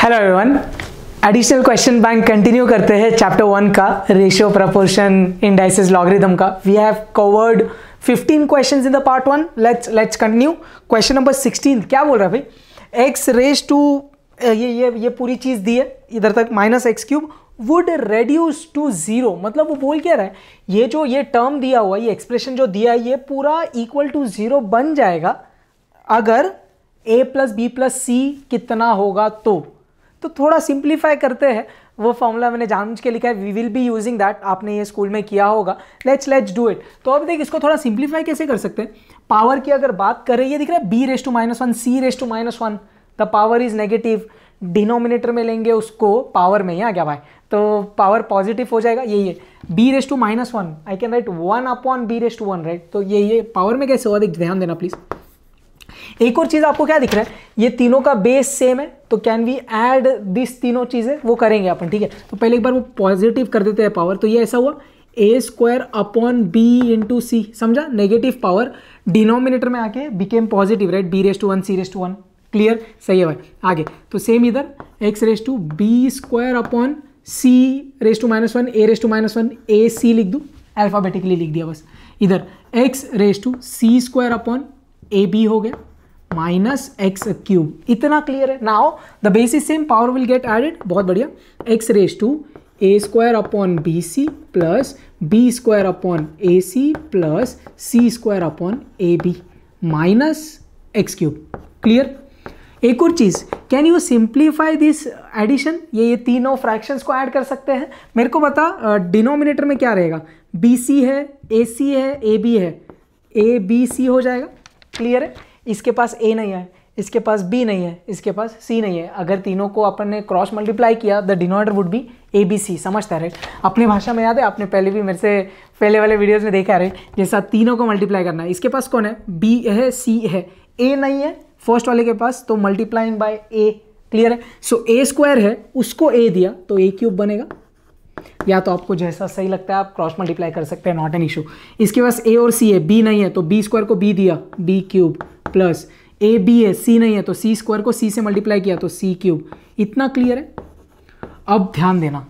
Hello everyone, additional question bank continue करते हैं chapter 1 का रेशियो प्रोपोर्शन इंडाइसेस लॉगरिथम का। We have covered 15 questions in the part 1। Let's continue. Question number 16 क्या बोल रहा है भाई, x रेज टू ये पूरी चीज दी है इधर तक minus x cube would reduce to zero. मतलब वो बोल क्या रहा है, ये टर्म दिया हुआ, ये एक्सप्रेशन जो दिया है ये पूरा इक्वल टू जीरो बन जाएगा अगर a plus B plus c कितना होगा तो थोड़ा सिंप्लीफाई करते हैं। वो फॉर्मूला मैंने जानबूझ के लिखा है, we will be using that. आपने ये स्कूल में किया होगा। Let's do it. तो अब देख इसको थोड़ा सिंप्लीफाई कैसे कर सकते हैं। पावर की अगर बात करें, ये दिख रहा है b raise to -1 c raise to -1, the power is negative. Denominator में लेंगे उसको पावर में, यहाँ क्या भाई, तो पावर पॉजिटिव हो जाएगा। ये b raise to -1 I can write 1 upon b raise to 1 right. तो ये पावर में कैसे होगा, देख ध्यान देना प्लीज। एक और चीज आपको क्या दिख रहा है, ये तीनों का बेस सेम है, तो कैन वी ऐड दिस तीनों चीजें, वो करेंगे अपन, ठीक है। तो पहले एक बार वो पॉजिटिव कर देते हैं पावर, तो ये ऐसा हुआ a square upon b into C, समझा। नेगेटिव पावर डिनोमिनेटर में आके became positive right, b raise to 1 c raise to 1। Clear, सही है भाई। आगे तो सेम इधर x raise to b square upon c raise to -1 a raise to -1 a c लिख दूं, अल्फाबेटिकली लिख दिया बस। इधर x raise to c square upon a b हो गया माइनस एक्स क्यूब। इतना क्लियर है। Now the base is same, power will get added. बहुत बढ़िया। X raise to a square upon b C plus B square upon a c plus C square upon a B minus x cube. Clear. एक और चीज, can you simplify this addition. ये तीनों fractions को add कर सकते हैं। मेरे को बता डिनोमिनेटर में क्या रहेगा, बी सी है, ए सी है, ए बी है, ए बी सी हो जाएगा। क्लियर है। इसके पास a नहीं है, इसके पास b नहीं है, इसके पास c नहीं है। अगर तीनों को अपन ने क्रॉस मल्टीप्लाई किया, the denominator would be a B c. समझता है राइट। अपनी भाषा में याद है, आपने पहले भी मेरे से पहले वाले वीडियोस में देखा है राइट, जैसा तीनों को मल्टीप्लाई करना है। इसके पास कौन है, b है, c है, a नहीं है फर्स्ट वाले के पास, तो मल्टीप्लाइंग बाय a। क्लियर है। सो a स्क्वायर है, उसको a दिया तो a क्यूब बनेगा। या तो आपको जैसा सही लगता है आप क्रॉस मल्टीप्लाई कर सकते हैं, नॉट एन इशू। इसके पास a और c है, b नहीं है तो b स्क्वायर को b दिया, b cube plus a b है, c नहीं है तो c स्क्वायर को c से मल्टीप्लाई किया तो c क्यूब। इतना क्लियर है। अब ध्यान देना,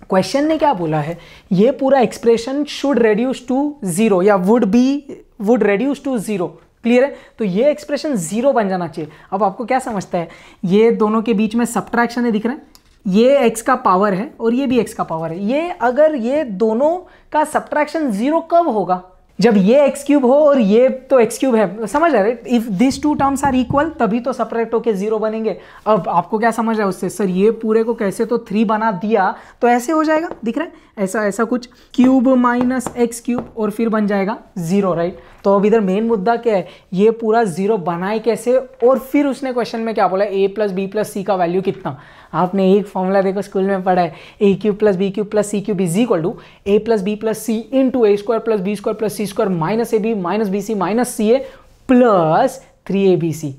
क्वेश्चन ने क्या बोला है, ये पूरा expression should reduce to zero या would reduce to zero. Clear है। तो ये एक्सप्रेशन जीरो बन जाना चाहिए। अब आपको क्या समझता है, ये दोनों के बीच में सबट्रैक्शन है, दिख रहा है, ये x का पावर है और ये भी x का पावर है। ये अगर ये दोनों का सबट्रैक्शन जीरो कब होगा, जब ये एक्स क्यूब हो और ये तो एक्स क्यूब है। समझ रहे हैं, if this two terms are equal तभी तो सब्ट्रैक्ट होके जीरो बनेंगे। अब आपको क्या समझ रहा है उससे, सर ये पूरे को कैसे तो 3 बना दिया तो ऐसे हो जाएगा, दिख रहा है ऐसा कुछ, क्यूब माइनस एक्स क्यूब और फिर बन जाएगा जीरो राइट। तो अब इधर मेन मुद्दा क्या है, ये पूरा जीरो बनाए कैसे। और फिर उसने क्वेश्चन में क्या बोला, a प्लस बी प्लस सी का वैल्यू कितना। आपने एक फॉर्मूला देखो स्कूल में पढ़ा है, A cube plus B cube plus C cube is equal to A plus B plus C into A square plus B square plus C square minus A B minus B C minus C A plus 3abc।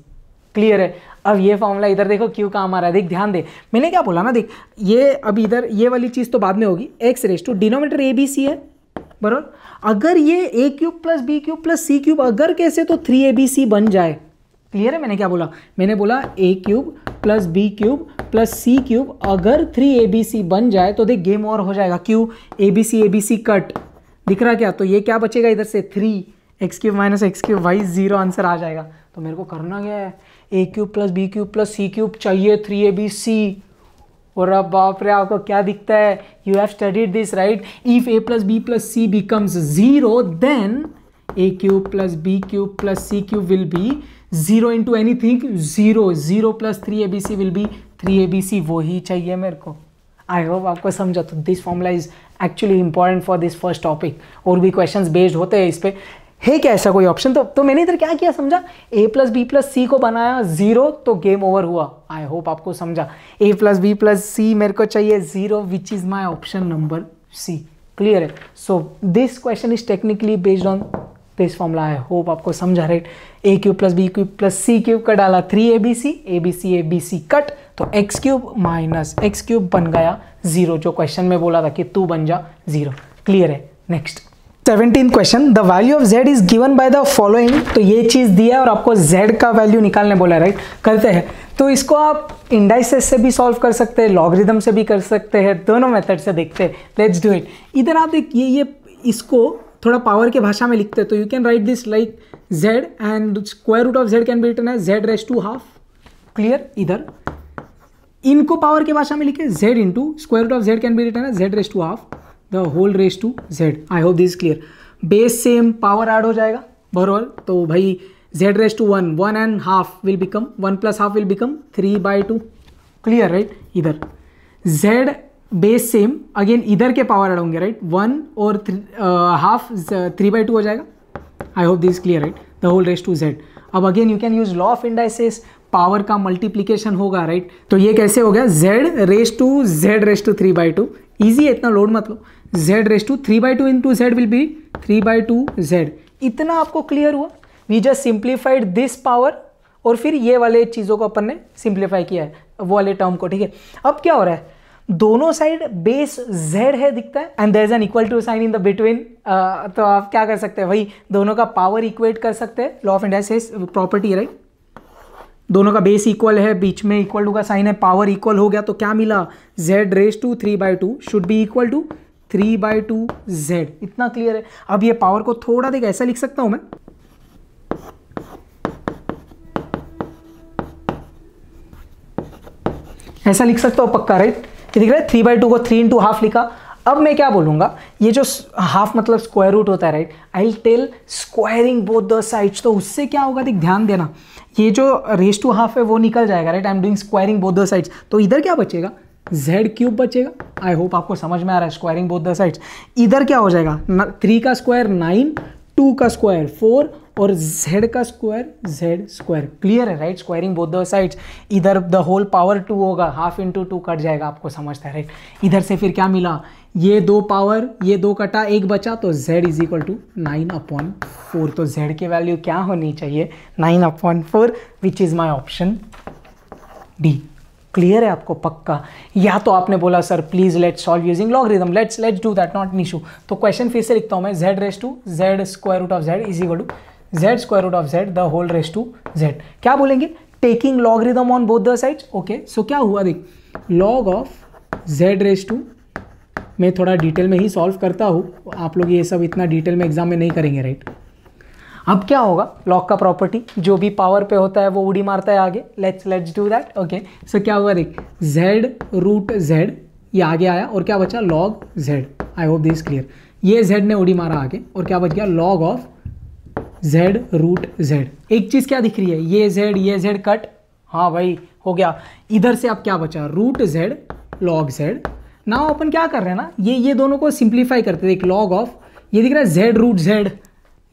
Clear है। अब ये formula इधर देखो क्यों काम आ रहा है, देख ध्यान दे। मैंने क्या बोला ना, देख ये अब इधर ये वाली चीज तो बाद में होगी, X raise to denominator A B C है बराबर। अगर ये A cube plus B cube plus C cube अगर कैसे तो 3abc बन जाए। क्लियर है। मैंने क्या बोला, मैंने बोला A cube plus B cube plus C cube अगर 3abc बन जाए तो देख गेम ओवर हो जाएगा। क्यों, abc कट दिख रहा क्या, तो ये क्या बचेगा इधर से 3x cube minus x cube, Y zero answer आ जाएगा। तो मेरे को करना क्या है, A cube plus B cube plus C cube चाहिए 3abc। और अब बाप रे आपको क्या दिखता है, you have studied this right. If a plus B plus C becomes zero then a cube plus B cube plus C cube will be zero into anything zero. Zero plus 3abc will be 3abc, वो ही चाहिए मेरे को। आई hope आपको समझा। तो this formula is actually important for this first topic. और भी questions based होते हैं इस पे, है क्या ऐसा कोई ऑप्शन। तो मैंने इधर क्या किया समझा, a प्लस बी प्लस सी को बनाया जीरो तो गेम ओवर हुआ। आई होप आपको समझा। a plus B plus C मेरे को चाहिए zero, which is my option number C. Clear है। So this question is technically based on this formula. I hope आपको समझा right. A cube plus B cube plus C cube का डाला 3abc, abc cut तो X cube minus x cube बन गया zero, जो question में बोला था कि तू बन जा जीरो। क्लियर है। Next 17th question, the value of z is given by the following. तो ये चीज दिया है और आपको z का वैल्यू निकालने बोला, राइट? करते हैं। तो इसको आप इंडाइसेस से भी सॉल्व कर सकते हैं, लॉगरिदम से भी कर सकते हैं, दोनों मेथड से देखते हैं। Let's do it. इधर आप देखिए, ये इसको थोड़ा पावर के भाषा में लिखते हैं, तो you can write this like z and square root of z can be written as z raise to half. Clear? इधर इनको पावर के भाषा में लिखे z into square root of z can be written as z raise to half the whole raise to z। I hope this clear. Base same, power add हो जाएगा बरोबर। तो भाई z raise to 1 and half will become 1 plus half will become 3/2। Clear, right? इधर z base same, again इधर के power add होंगे, right? 1 और हाफ 3/2 हो जाएगा। I hope this clear, right? The whole raise to z। अब again you can use law of indices, power का multiplication होगा, राइट? तो ये कैसे हो गया? z raise to 3/2। ईजी है, इतना लोड मत लो। z raise to 3/2 into z will be 3/2z। इतना आपको क्लियर हुआ? We just simplified this power और फिर ये वाले चीज़ों को अपन ने सिंप्लीफाई किया है, वो वाले टर्म को, ठीक है? अब क्या हो रहा है? दोनों साइड बेस z है दिखता है and there is an equal to sign in the between. तो आप क्या कर सकते हैं भाई? दोनों का पावर इक्वेट कर सकते हैं, law of indices property, right? दोनों का बेस इक्वल है, बीच में इक्वल टू का साइन है, पावर इक्वल हो गया, तो क्या मिला? z raise to 3/2 should be equal to 3/2z। इतना क्लियर है? अब ये पावर को थोड़ा देख ऐसा लिख सकता हूं मैं, ऐसा लिख सकता हूं पक्का, राइट? ये दिख रहा है 3/2 को 3 इंटू हाफ लिखा। अब मैं क्या बोलूंगा, ये जो हाफ मतलब स्क्वायर रूट होता है, right? I will tell squaring both the sides. तो उससे क्या होगा देख, ध्यान देना, ये जो रेज टू हाफ है वो निकल जाएगा, right? I am doing squaring both the sides. तो इधर क्या बचेगा? z क्यूब बचेगा। आई होप आपको समझ में आ रहा है, स्क्वायरिंग बोथ द साइड्स। इधर क्या हो जाएगा? 3 का स्क्वायर 9, 2 का स्क्वायर 4 और z का स्क्वायर z स्क्वायर। क्लियर है, right? Squaring both the sides. इधर द होल पावर 2 होगा, हाफ इंटू 2 कट जाएगा, आपको समझता है, राइट? इधर से फिर क्या मिला? ये 2 पावर, ये 2 कटा, 1 बचा, तो z इज इक्वल टू 9/4। तो z की वैल्यू क्या होनी चाहिए? 9/4, which is my option D. Clear है आपको पक्का? या तो आपने बोला sir please let's solve using logarithm, let's do that, not an issue. तो क्वेश्चन फिर से लिखता हूं मैं, z raise to z square root of z is equal to z square root of z the whole raise to z। क्या बोलेंगे? Taking logarithm on both the sides. Okay, so क्या हुआ देख, log of z raise to, मैं थोड़ा detail में ही solve करता हूँ, आप लोग ये सब इतना डिटेल में एग्जाम में नहीं करेंगे, राइट? अब क्या होगा? लॉग का प्रॉपर्टी, जो भी पावर पे होता है वो उड़ी मारता है आगे। Let's do that. Okay, so क्या हुआ देख, z रूट z ये आगे आया और क्या बचा? Log z। I hope this clear. ये z ने उड़ी मारा आगे और क्या बच गया? Log of z root z। एक चीज क्या दिख रही है? ये z कट, हाँ भाई हो गया। इधर से अब क्या बचा? Root z log z। Now अपन क्या कर रहे हैं ना, ये दोनों को सिंप्लीफाई करते हैं। देख, लॉग ऑफ, ये दिख रहा है z रूट z,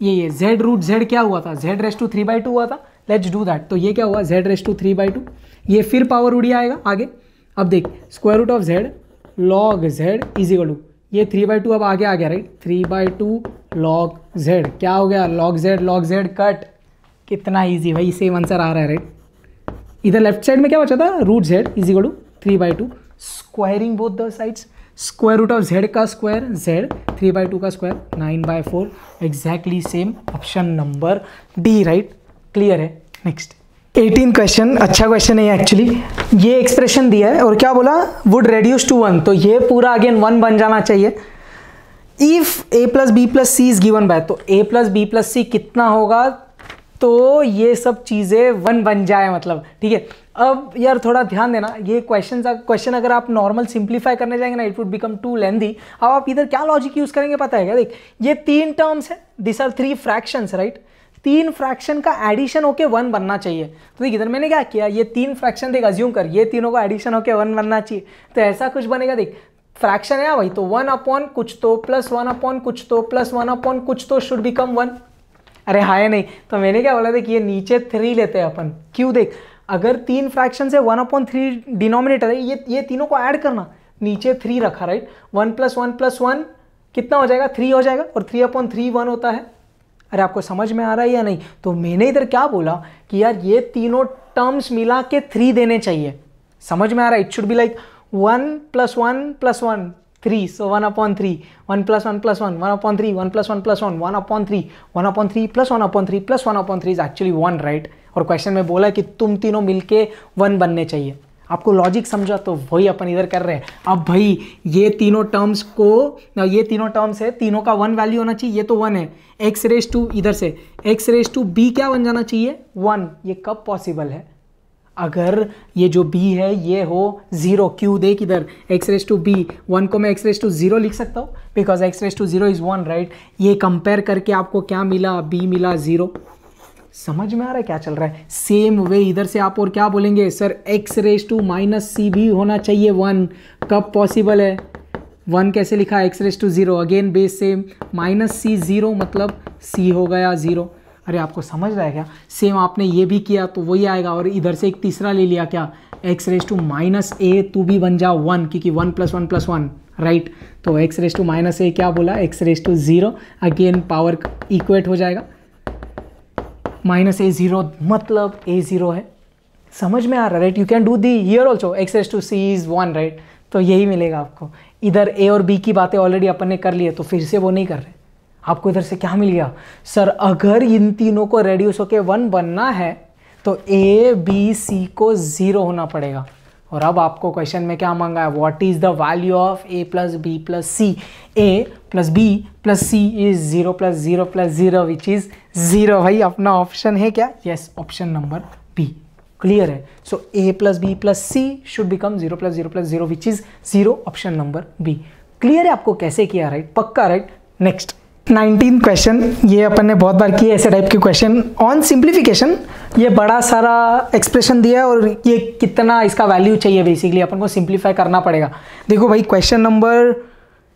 ये z रूट z क्या हुआ था? z रेज टू 3/2 हुआ था। Let's do that. तो ये क्या हुआ? z रेज टू 3/2, ये फिर पावर उड़ी आएगा आगे। अब देख, square root of z log z is equal to, ये 3/2 अब आगे आ गया, राइट? 3/2 लॉग z क्या हो गया? Log z cut. कितना ईजी भाई, सेम आंसर आ रहा है, राइट? इधर लेफ्ट साइड में क्या बचा था? Root z is equal to 3/2, squaring both the sides. Square root of z का स्क्वायर z, 3/2 का square 9/4। Exactly same, option number D, right? Clear है? नेक्स्ट 18 क्वेश्चन, अच्छा क्वेश्चन है एक्चुअली। ये एक्सप्रेशन दिया है और क्या बोला? वुड रेड्यूस टू 1, तो ये पूरा अगेन 1 बन जाना चाहिए। If a plus B plus c is given by, तो a plus B plus c कितना होगा? तो ये सब चीज़ें 1 बन जाए मतलब, ठीक है? अब यार थोड़ा ध्यान देना, ये क्वेश्चन अगर आप नॉर्मल सिंप्लीफाई करने जाएंगे ना, it would become too lengthy. अब आप इधर क्या लॉजिक यूज करेंगे पता है क्या? देख, ये 3 टर्म्स है, this are 3 fractions, right? 3 fraction का एडिशन होके 1 बनना चाहिए। तो देख, इधर मैंने क्या किया, ये 3 फ्रैक्शन देख, अज्यूम कर ये तीनों का एडिशन होके 1 बनना चाहिए, तो ऐसा कुछ बनेगा। देख, फ्रैक्शन है भाई, तो 1 अपॉन कुछ तो प्लस 1 अपॉन कुछ तो प्लस 1 अपॉन कुछ तो शुड बिकम 1। अरे हाय नहीं, तो मैंने क्या बोला? देख, ये नीचे 3 लेते हैं अपन। क्यों? देख, अगर 3 फ्रैक्शन से 1/3 डिनोमिनेटर है, ये तीनों को ऐड करना, नीचे 3 रखा, राइट? 1 + 1 + 1 कितना हो जाएगा? 3 हो जाएगा, और 3/3 1 होता है। अरे आपको समझ में आ रहा है या नहीं? तो मैंने इधर क्या बोला कि यार ये तीनों टर्म्स मिला के 3 देने चाहिए। समझ में आ रहा है? It should be like 1 + 1 + 1 3, so 1/3, 1 + 1 + 1, 1/3, 1 + 1 + 1, 1/3, 1/3 + 1/3 + 1/3 is actually 1, right. और क्वेश्चन में बोला कि तुम तीनों मिलके 1 बनने चाहिए। आपको लॉजिक समझा, तो वही अपन इधर कर रहे हैं। अब भाई ये तीनों टर्म्स है, तीनों का 1 वैल्यू होना चाहिए, ये तो 1 है। x रेज टू इधर से x रेज टू b क्या बन जाना चाहिए 1। ये कब पॉसिबल है, अगर ये जो b है ये हो 0। क्यों, देख इधर x रेज टू b, 1 को मैं x रेज टू 0 लिख सकता हूँ because x raise to 0 is 1, right. ये कंपेयर करके आपको क्या मिला, b मिला 0। समझ में आ रहा है क्या चल रहा है। सेम वे इधर से आप और क्या बोलेंगे, sir x raise to -c भी होना चाहिए 1। कब पॉसिबल है, 1 कैसे लिखा, x raise to 0, again base same, -c 0 मतलब c हो गया 0। अरे आपको समझ रहा है क्या, सेम आपने ये भी किया तो वही आएगा। और इधर से एक तीसरा ले लिया क्या, x रेज टू -a, तू भी बन जा 1 क्योंकि 1 + 1 + 1, राइट। तो x रेज टू -a क्या बोला, x raise to 0, again power equate हो जाएगा, -a0 मतलब a0 है। समझ में आ रहा है, right. You can do the here also, x raise to c is 1, right. तो यही मिलेगा आपको। इधर a और b की बातें ऑलरेडी अपन ने कर ली है, तो फिर से वो नहीं कर रहे। आपको इधर से क्या मिल गया, सर अगर इन तीनों को रेड्यूस होके 1 बनना है तो a b c को 0 होना पड़ेगा। और अब आपको क्वेश्चन में क्या मांगा है, what is the value of a + b + c। a + b + c is 0 + 0 + 0 which is 0। भाई अपना ऑप्शन है क्या, yes, option number b। Clear है। सो a + b + c should become 0 + 0 + 0 which is 0, option number b। Clear है आपको कैसे किया, right, पक्का, राइट। नेक्स्ट 19th क्वेश्चन, ये अपन ने बहुत बार किए ऐसे टाइप के क्वेश्चन ऑन सिंप्लीफिकेशन। ये बड़ा सारा एक्सप्रेशन दिया है और ये कितना इसका वैल्यू चाहिए, बेसिकली अपन को सिंप्लीफाई करना पड़ेगा। देखो भाई क्वेश्चन नंबर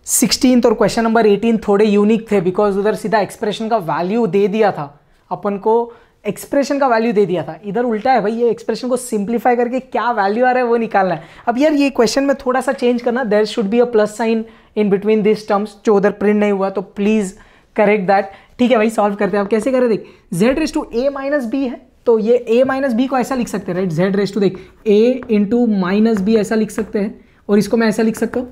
16 और क्वेश्चन नंबर 18 थोड़े यूनिक थे बिकॉज उधर सीधा एक्सप्रेशन का वैल्यू दे दिया था, अपन को एक्सप्रेशन का वैल्यू दे दिया था। इधर उल्टा है भाई, ये एक्सप्रेशन को सिंप्लीफाई करके क्या वैल्यू आ रहा है वो निकालना है। अब यार ये क्वेश्चन में थोड़ा सा चेंज करना, there should be a plus sign in between this terms, जो उधर प्रिंट नहीं हुआ, तो प्लीज करेक्ट दैट। ठीक है भाई, सॉल्व करते हैं। आप कैसे करें, देख z raise to a - b है, तो ये a - b को ऐसा लिख सकते हैं, राइट। z रेज टू देख a × -b ऐसा लिख सकते हैं, और इसको मैं ऐसा लिख सकता हूँ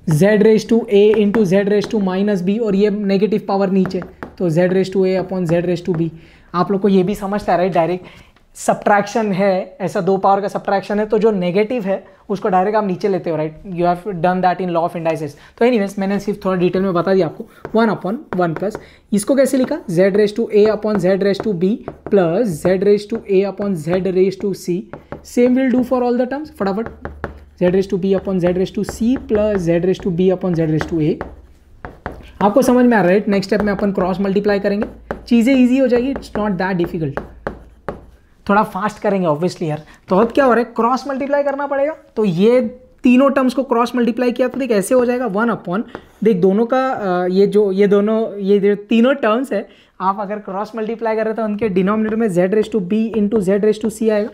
z raise to a × z raise to -b, और ये नेगेटिव पावर नीचे, तो z raise to a / z raise to b। आप लोग को ये भी समझता है, राइट, डायरेक्ट सब्ट्रैक्शन है, ऐसा 2 पावर का सब्ट्रैक्शन है, तो जो नेगेटिव है उसको डायरेक्ट आप नीचे लेते हो, right. You have done that in law of indices. तो एनीवेज मैंने सिर्फ थोड़ा डिटेल में बता दिया आपको। 1/1 प्लस इसको कैसे लिखा, z raise to a / z raise to b plus z raise to a / z raise to c। Same will do for all the terms, फटाफट z raise to b / z raise to c plus z raise to b / z raise to a। आपको समझ में आ रहा है, next step में अपन cross multiply करेंगे, चीज़ें ईजी हो जाएगी, इट्स नॉट दैट डिफिकल्ट। थोड़ा फास्ट करेंगे ऑब्वियसली यार। तो अब क्या हो रहा है, क्रॉस मल्टीप्लाई करना पड़ेगा। तो ये तीनों टर्म्स को क्रॉस मल्टीप्लाई किया तो देख ऐसे हो जाएगा 1/, देख दोनों का ये जो तीनों टर्म्स है, आप अगर क्रॉस मल्टीप्लाई कर रहे हो तो उनके डिनोमिनेटर में z raise to b × z raise to c आएगा।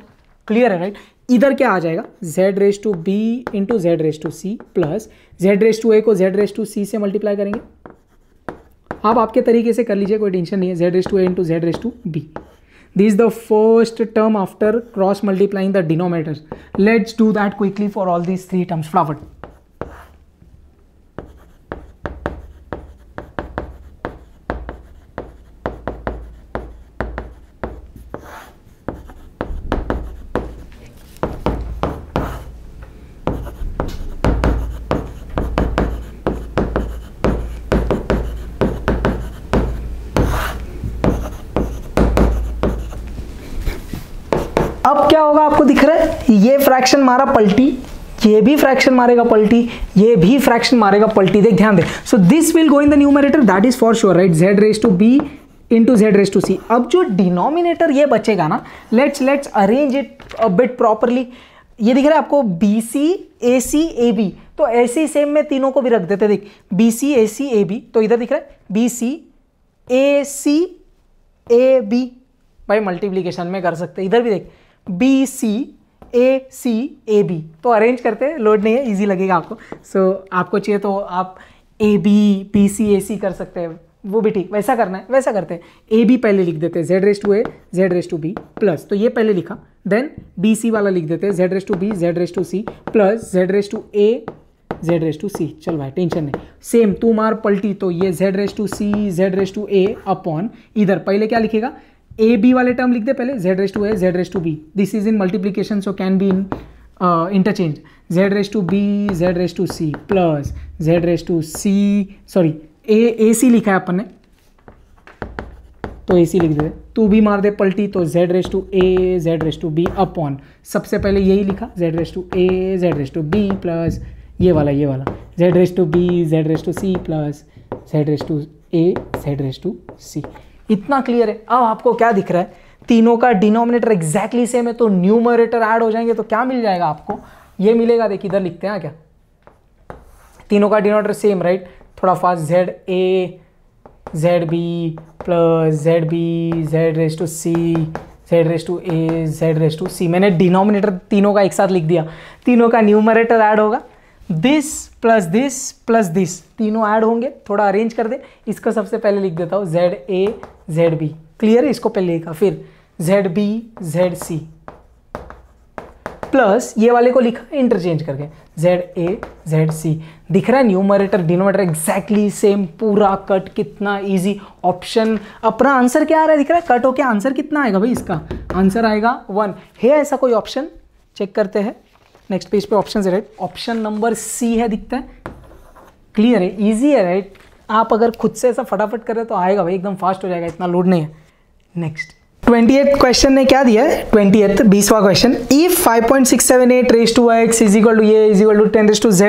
क्लियर है, राइट। इधर क्या आ जाएगा, z raise to b × z raise to c plus z raise to a को z रेज टू c से मल्टीप्लाई करेंगे। आप आपके तरीके से कर लीजिए, कोई टेंशन नहीं है। z raise to a × z raise to b, this is the first term after cross multiplying the denominators. Let's do that quickly for all these 3 terms. Flavor. अब क्या होगा आपको दिख रहा है, ये फ्रैक्शन मारा पलटी, ये भी फ्रैक्शन मारेगा पलटी, ये भी फ्रैक्शन मारेगा पलटी। देख ध्यान दे, so this will go in the numerator, that is for sure, right. z raise to b × z raise to c। अब जो डिनोमिनेटर ये बचेगा ना, let's arrange it a bit properly. ये दिख रहा है आपको BC AC AB, तो ऐसे ही सेम में तीनों को भी रख देते। देख BC AC AB, तो इधर दिख रहा है BC AC AB, भाई मल्टीप्लीकेशन में कर सकते। इधर भी देख BC AC AB, तो अरेंज करते हैं, लोड नहीं है, इजी लगेगा आपको। सो आपको चाहिए तो आप AB BC AC कर सकते हैं, वो भी ठीक, वैसा करना है वैसा करते हैं। AB पहले लिख देते हैं z raise to a z raise to b plus, तो ये पहले लिखा, देन BC वाला लिख देते हैं z raise to b z raise to c plus z raise to a Z raise to C. चल भाई टेंशन नहीं, सेम तू मार पलटी तो ये Z raise to C Z raise to A upon इधर पहले क्या लिखेगा, ए बी वाले टर्म लिख दे पहले, Z raise to A Z raise to B, this is in multiplication so can be in interchange, Z raise to B Z raise to C plus Z raise to C, sorry A C लिखा है अपन ने तो ए सी लिख दे, तू भी मार दे पलटी तो Z raise to A Z raise to B upon, सबसे पहले यही लिखा Z raise to A Z raise to B plus ये वाला Z raise to B Z raise to C plus Z raise to A Z raise to C. इतना clear है। अब आपको क्या दिख रहा है, तीनों का डिनोमिनेटर एग्जैक्टली सेम है तो न्यूमरेटर ऐड हो जाएंगे तो क्या मिल जाएगा आपको, ये मिलेगा। देख इधर लिखते हैं क्या, तीनों का डिनोमिनेटर सेम राइट, थोड़ा fast, Z A Z B plus Z B Z raise to C Z raise to A Z raise to C. मैंने डिनोमिनेटर तीनों का एक साथ लिख दिया, तीनों का न्यूमरेटर ऐड होगा, दिस प्लस दिस तीनों ऐड होंगे। थोड़ा अरेंज कर दे, इसको सबसे पहले लिख देता हूँ Z A Z B, clear है, इसको पहले लिखा, फिर Z B Z C plus ये वाले को लिखा इंटरचेंज करके जेड ए जेड सी। दिख रहा है न्यूमरेटर डिनोमिनेटर एग्जैक्टली सेम, पूरा कट, कितना इजी। ऑप्शन अपना आंसर क्या आ रहा है दिख रहा है, कट होके आंसर कितना आएगा भाई, इसका आंसर आएगा 1 है। ऐसा कोई ऑप्शन चेक करते हैं, नेक्स्ट पेज पे ऑप्शन है राइट, ऑप्शन नंबर सी है, दिखता है, क्लियर है, इजी है राइट। आप अगर खुद से ऐसा फटाफट करें तो आएगा भाई, एकदम फास्ट हो जाएगा, इतना लोड नहीं है। नेक्स्ट 28th क्वेश्चन ने क्या दिया है, 20th 20वां question, if 5.678 raise to x is equal to ये is equal to 10 raise to z,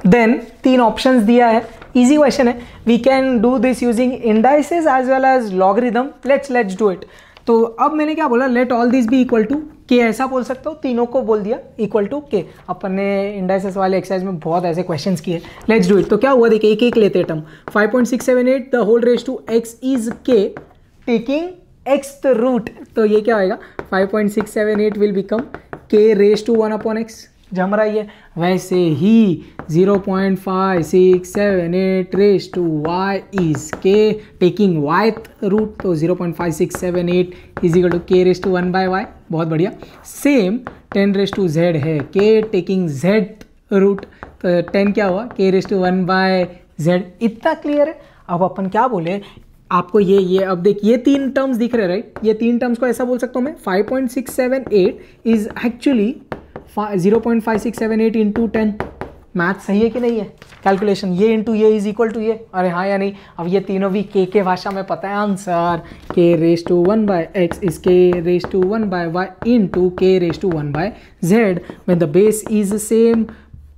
then तीन ऑप्शंस दिया है, इजी क्वेश्चन है। We can do this using indices as well as logarithm, let's do it. तो अब मैंने क्या बोला, let all this be equal to K, ऐसा बोल सकता हूँ, तीनों को बोल दिया इक्वल टू के। अपन ने इंडाइसेस वाले एक्सरसाइज में बहुत ऐसे क्वेश्चंस किए, लेट्स डू इट। तो क्या हुआ देखिए, एक एक लेते term, 5.678 the whole raise to x is k taking X root, तो ये क्या होएगा 5.678 will become k raise to 1 upon x, जम रहा है। वैसे ही 0.5678 raise to y is k taking y root, तो 0.5678 is equal to k raise to 1 bye y, बहुत बढ़िया। सेम 10 रेज टू z है, k टेकिंग z रूट, तो 10 क्या हुआ k raise to 1 bye z, इतना क्लियर है। अब अपन क्या बोले आपको, ये अब देख ये तीन टर्म्स दिख रहे हैं राइट, ये तीन टर्म्स को ऐसा बोल सकता हूँ मैं, 5.678 इज एक्चुअली 0.5678 इंटू 10। मैथ सही है कि नहीं है, कैलकुलेशन, ये इंटू ये इज इक्वल टू ये, अरे हाँ या नहीं। अब ये तीनों भी के भाषा में पता है answer, k raise to 1 by x is k raise to 1 bye y into k raise to 1 bye z। When the base is same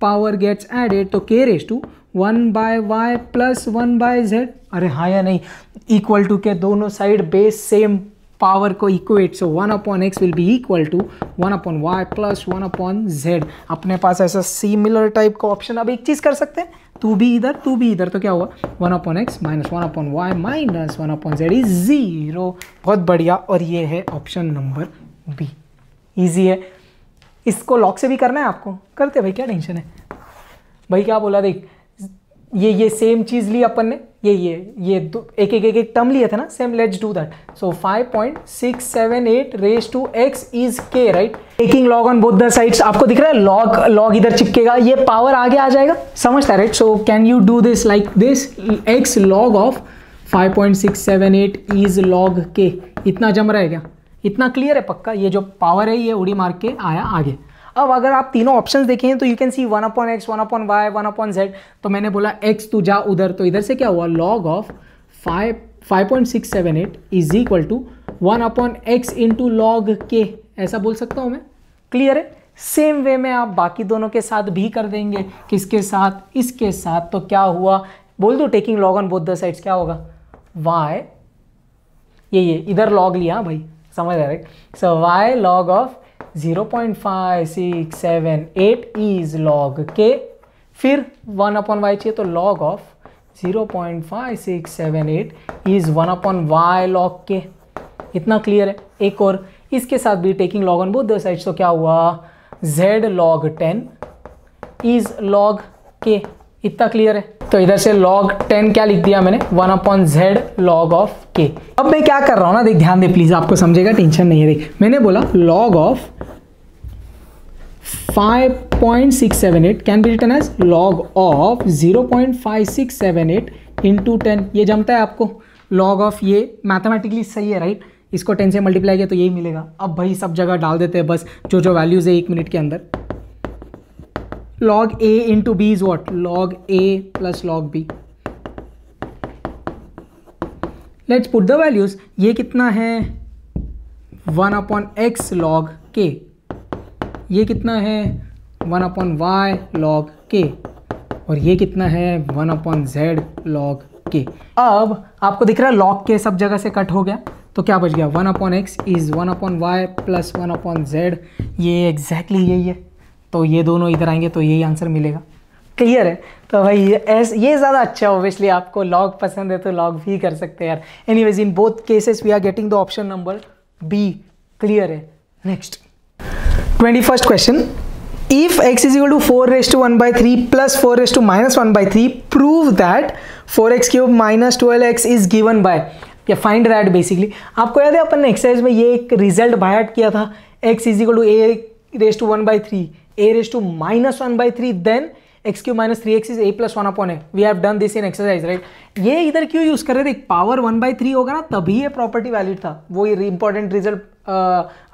power gets added, तो k raise to 1 bye y प्लस 1 bye z, अरे हाँ या नहीं, equal to के दोनों side base same power को equate, so 1 upon x will be equal to 1 upon y प्लस 1 अपॉन z। अपने पास ऐसा सिमिलर टाइप का ऑप्शन, अब एक चीज कर सकते हैं, तू भी इधर, तो क्या हुआ 1 upon x minus 1 upon y minus 1 upon z is 0, बहुत बढ़िया। और ये है ऑप्शन नंबर बी, इजी है। इसको लॉक से भी करना है आपको, करते भाई, क्या टेंशन है भाई। क्या बोला देख, ये सेम चीज ली अपन ने, ये एक टर्म लिया था ना same, let's do that. So 5.678 raise to x is k right, taking log on both the sides, आपको दिख रहा है लॉग इधर चिपकेगा, ये पावर आगे आ जाएगा, समझता है right. So can you do this like this, x log of 5.678 is log k, इतना जम रहा है क्या, इतना क्लियर है पक्का। ये जो पावर है ये उड़ी मार के आया आगे। अब अगर आप तीनों ऑप्शंस देखें तो you can C 1 upon x 1 upon y 1 upon z, तो मैंने बोला x तू जा उधर, तो इधर से क्या हुआ log of 5.678 is equal to 1 upon x into log k, ऐसा बोल सकता हूँ मैं, क्लियर है। सेम वे में आप बाकी दोनों के साथ भी कर देंगे, किसके साथ, इसके साथ। तो क्या हुआ बोल दो, taking log on both the sides, क्या होगा y, ये इधर लॉग लिया भाई, समझ आ रहा है। सो y log of 0.5678 is log k, फिर 1 अपॉन y चाहिए तो log of 0.5678 is 1 upon y log k, इतना क्लियर है। एक और इसके साथ भी taking log on both the sides, तो क्या हुआ z log 10 is log k, इतना क्लियर है। तो इधर से log 10 क्या लिख दिया मैंने, 1 upon z log of k। अब मैं क्या कर रहा हूँ ना, देख ध्यान दे प्लीज, आपको समझेगा, टेंशन नहीं है। देख मैंने बोला log of 5.678 can be written as log of 0.5678 into 10। ये जमता है आपको लॉग ऑफ, ये मैथमेटिकली सही है राइट। इसको 10 से मल्टीप्लाई किया तो यही मिलेगा। अब भाई सब जगह डाल देते हैं बस जो जो वैल्यूज है 1 मिनट के अंदर। log a into B is what, log a plus log b। Let's put the values. ये कितना है 1/x log k, ये कितना है 1/y log k, और ये कितना है 1/z log k। अब आपको दिख रहा है log k सब जगह से कट हो गया, तो क्या बच गया 1/x is 1/y plus 1/z। ये एग्जैक्टली यही है, तो ये दोनों इधर आएंगे तो यही आंसर मिलेगा। क्लियर है? तो भाई ये ज़्यादा अच्छा है। ऑब्वियसली आपको लॉग पसंद है तो लॉग भी कर सकते हैं यार। Anyways in both cases we are getting the option number B. Clear है? Next 21st question, if x is equal to 4 raised to 1/3 plus 4 raised to minus 1/3 prove that 4x cube minus 12x is given by, या find that basically. आपको याद है अपन ने exercise में ये एक result by out किया था, x is equal to a raised to 1/3 a raised to minus 1/3 then x cube minus 3x is a plus 1/a। we have done this in exercise right। ये इधर क्यों use कर रहे थे, power 1/3 होगा ना तभी ये प्रॉपर्टी वैलिड था। वो इंपॉर्टेंट रिजल्ट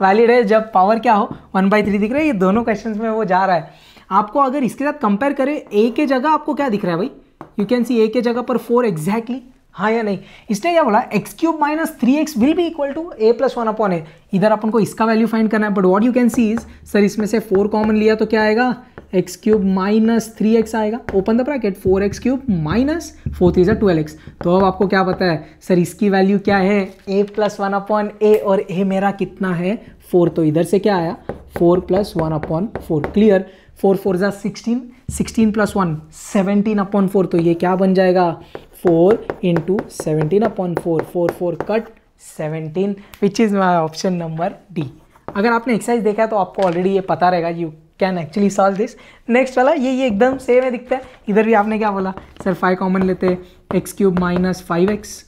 वैलिड है जब पावर क्या हो 1/3 दिख रहा है। ये दोनों क्वेश्चंस में वो जा रहा है। आपको अगर इसके साथ कंपेयर करें, a के जगह आपको क्या दिख रहा है भाई, यू कैन सी a के जगह पर 4 एग्जैक्टली, हाँ या नहीं। इसने क्या बोला, X cube minus 3x will be equal to a plus 1/a। इधर अपन को इसका वैल्यू फाइंड करना है, but what you can see is, sir इसमें से 4 कॉमन लिया तो क्या आएगा, एक्स क्यूब माइनस 3x आएगा, open the bracket 4x cube minus 4 3 12x। तो अब आपको क्या पता है, सर इसकी वैल्यू क्या है a प्लस 1/a, और a मेरा कितना है 4, तो इधर से क्या आया 4 प्लस 1/4। क्लियर? 4 4 जा 16, 16 प्लस 1 17/4, तो ये क्या बन जाएगा 4 into 17/4, 4 4 cut 17, which is my option number D. अगर आपने एक्सरसाइज देखा है तो आपको ऑलरेडी ये पता रहेगा, you can actually solve this. Next वाला ये एकदम सेम है दिखता है। इधर भी आपने क्या बोला, सर 5 कॉमन लेते, एक्स क्यूब माइनस 5x।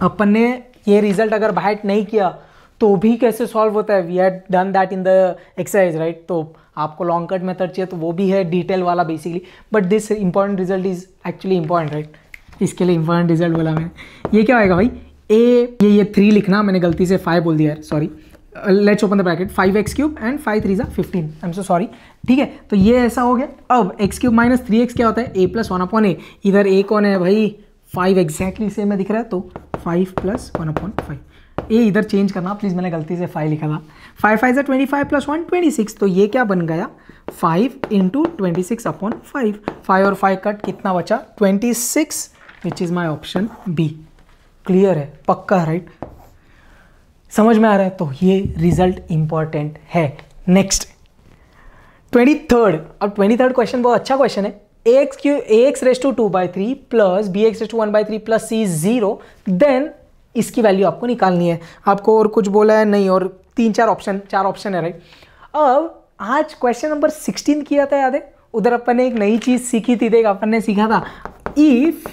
अपन ने ये रिजल्ट अगर बाइट नहीं किया तो भी कैसे सॉल्व होता है, we had done that in the exercise right. तो आपको लॉन्ग कट मेथड चाहिए तो वो भी है डिटेल वाला basically, but this important result is actually important right. इसके लिए इंपॉर्टेंट रिजल्ट बोला मैंने। ये क्या आएगा भाई, ये 3 लिखना, मैंने गलती से 5 बोल दिया है, sorry. Let's open the bracket 5x cube and 5 3 15, I am so sorry. ठीक है, तो ये ऐसा हो गया। अब x क्यूब माइनस 3x क्या होता है, a प्लस 1/a। इधर a कौन है भाई 5, एग्जैक्टली सेम में दिख रहा है, तो 5 प्लस 1/5। ये इधर चेंज करना प्लीज़, मैंने गलती से 5 लिखा था। 5 5 25 प्लस 1 26, तो ये क्या बन गया 5 इंटू 26/5। 5 और 5 कट, कितना बचा 26, which is my option B. Clear है? पक्का राइट? समझ में आ रहा है? तो ये रिजल्ट इंपॉर्टेंट है। Next 23rd। अब 23rd क्वेश्चन बहुत अच्छा क्वेश्चन है। ax raise to 2/3 plus bx raise to 1/3 plus c 0, then इसकी वैल्यू आपको निकालनी है। आपको और कुछ बोला है नहीं, और 4 ऑप्शन है राइट। अब आज क्वेश्चन नंबर 16 किया था, याद है? उधर अपन ने एक नई चीज सीखी थी, देख अपन ने सीखा था, if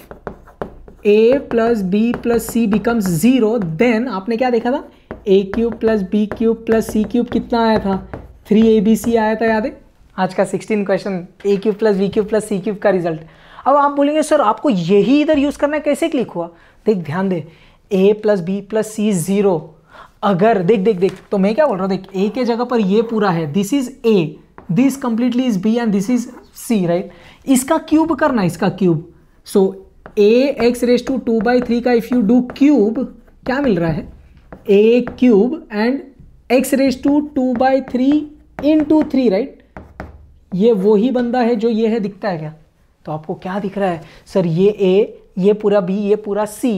a plus B plus C becomes 0, then आपने क्या देखा था, a cube plus B cube plus C cube कितना आया था 3abc आया था, याद है? आज का 16 question a cube plus B cube plus C cube का रिजल्ट। अब आप बोलेंगे सर आपको यही इधर यूज करना है, कैसे क्लिक हुआ? देख ध्यान दे, a plus B plus C 0, अगर देख तो मैं क्या बोल रहा हूँ, देख a के जगह पर ये पूरा है, this is a, this completely is b and this is c right. इसका क्यूब करना, इसका cube. So ax raise to 2/3 का इफ यू डू क्यूब क्या मिल रहा है, a cube and x raise to 2/3 into 3 right. ये वही बंदा है जो ये है, दिखता है क्या? तो आपको क्या दिख रहा है, सर ये a, ये पूरा b, ये पूरा c,